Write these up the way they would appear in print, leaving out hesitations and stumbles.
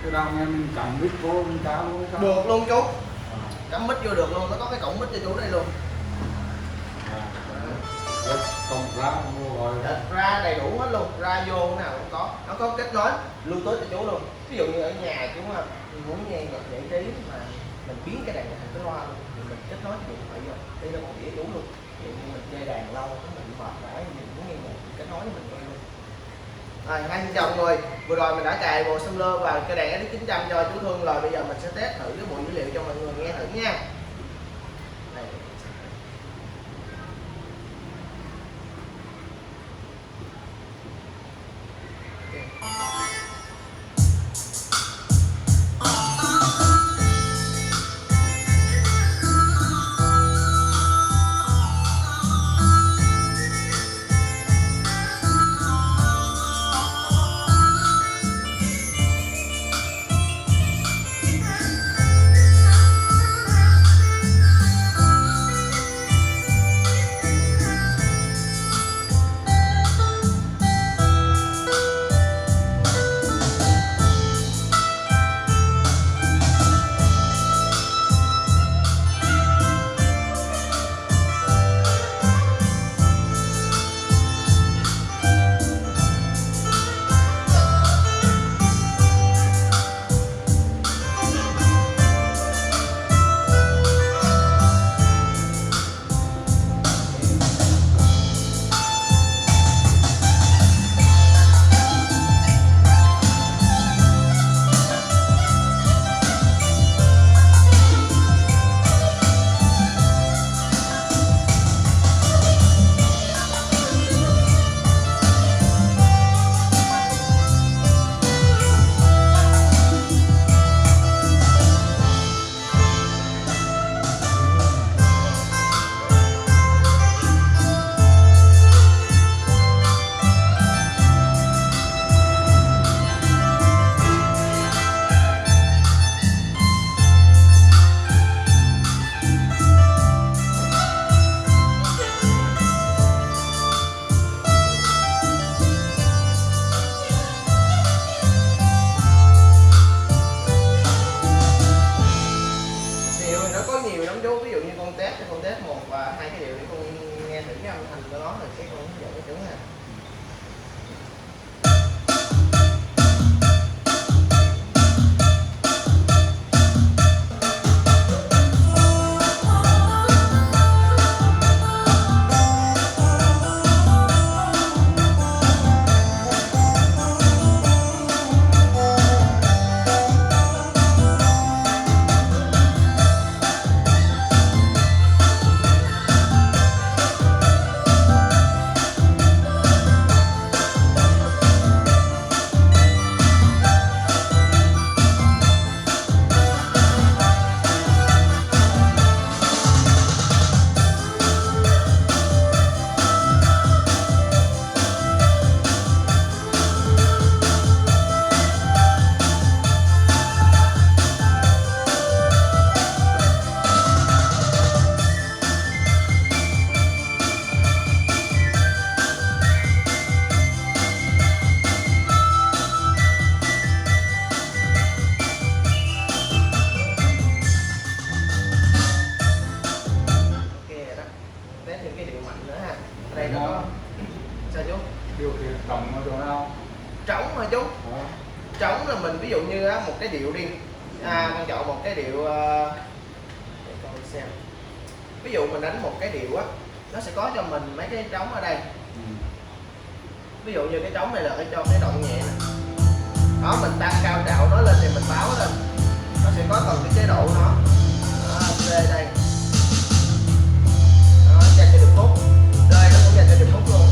Cái đâu nghe mình cắm mic vô mình cao luôn sao? Được luôn chú. Cắm mic vô được luôn, nó có cái cổng mic cho chú đây luôn. Không ra vô rồi. Ra đầy đủ hết luôn, ra vô cái nào cũng có. Nó có kết nối Bluetooth cho chú luôn. Ví dụ như ở nhà chú muốn nghe nhạc giải trí mà mình biến cái đàn thành cái loa luôn, thì mình kết nối điện thoại vô. Đây là một đĩa chú luôn. Ví dụ như mình chơi đàn lâu, mình mệt mỏi, mình muốn nghe nhạc, kết nối với mình nghe luôn. Rồi, xin chào mọi người. Vừa rồi mình đã cài bộ sampler và cái đàn SX 900 cho chú Thương rồi. Bây giờ mình sẽ test thử cái bộ dữ liệu cho mọi người nghe thử nha. Đây. Nhiều lắm chú, ví dụ như con test 1 và 2 cái điệu để con nghe thử cái âm thanh của nó rồi sẽ con hướng dẫn cho chú ha. Đây nó có sao chú? Điều khiển trống ở chỗ nào? Trống hả chú? Trống là mình ví dụ như một cái điệu đi, con chọn một cái điệu để con xem. Ví dụ mình đánh một cái điệu á, nó sẽ có cho mình mấy cái trống ở đây. Ví dụ như cái trống này là cho cái đoạn nhẹ nè. Đó, mình tăng cao trào nó lên thì mình báo lên, nó sẽ có từng cái chế độ nó. C đây. Đó, dành cho điệp khúc. Đây nó cũng dành cho điệp khúc luôn.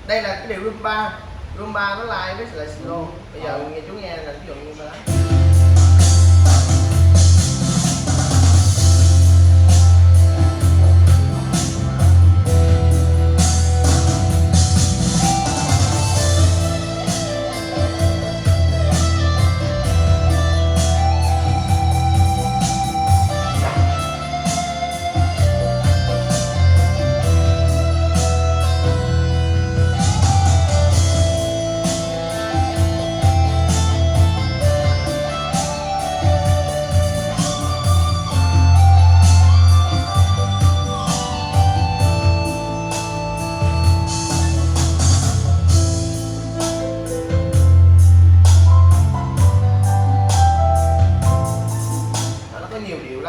Đây là cái điệu rumba. Rumba nó live với lại slow. Bây giờ nghe chú nghe là ví dụ như đó.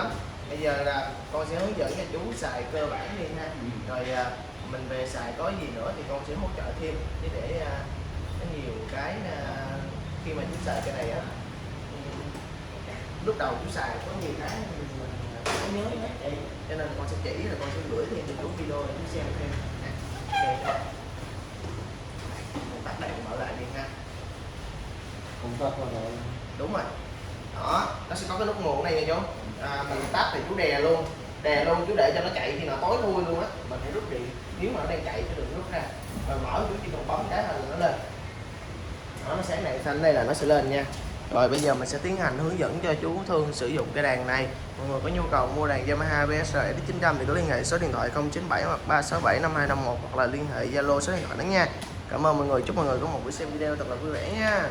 lắm. Bây giờ là con sẽ hướng dẫn cho chú xài cơ bản đi ha, rồi mình về xài có gì nữa thì con sẽ hỗ trợ thêm, chứ để có nhiều cái khi mà chú xài cái này á, lúc đầu chú xài có nhiều cái mình phải nhớ hết, cho nên con sẽ chỉ là con sẽ gửi thêm cho chú video để chú xem thêm. Ok, mình tắt lại mở lại đi ha. Công tắc là rồi. Đúng rồi, đó nó sẽ có cái nút nguồn này nha chú. Mình tắt thì chú đè luôn chú, để cho nó chạy khi nào tối thui luôn á, mình hãy rút điện nếu mà nó đang chạy chứ đừng rút ra, rồi mở chú chỉ cần bấm cái là nó lên, đó, nó sáng đèn xanh đây là nó sẽ lên nha. Rồi bây giờ mình sẽ tiến hành hướng dẫn cho chú Thương sử dụng cái đàn này. Mọi người có nhu cầu mua đàn Yamaha BSR X900 thì có liên hệ số điện thoại 097 hoặc 367 5251 hoặc là liên hệ Zalo số điện thoại đó nha. Cảm ơn mọi người, chúc mọi người có một buổi xem video thật là vui vẻ nha.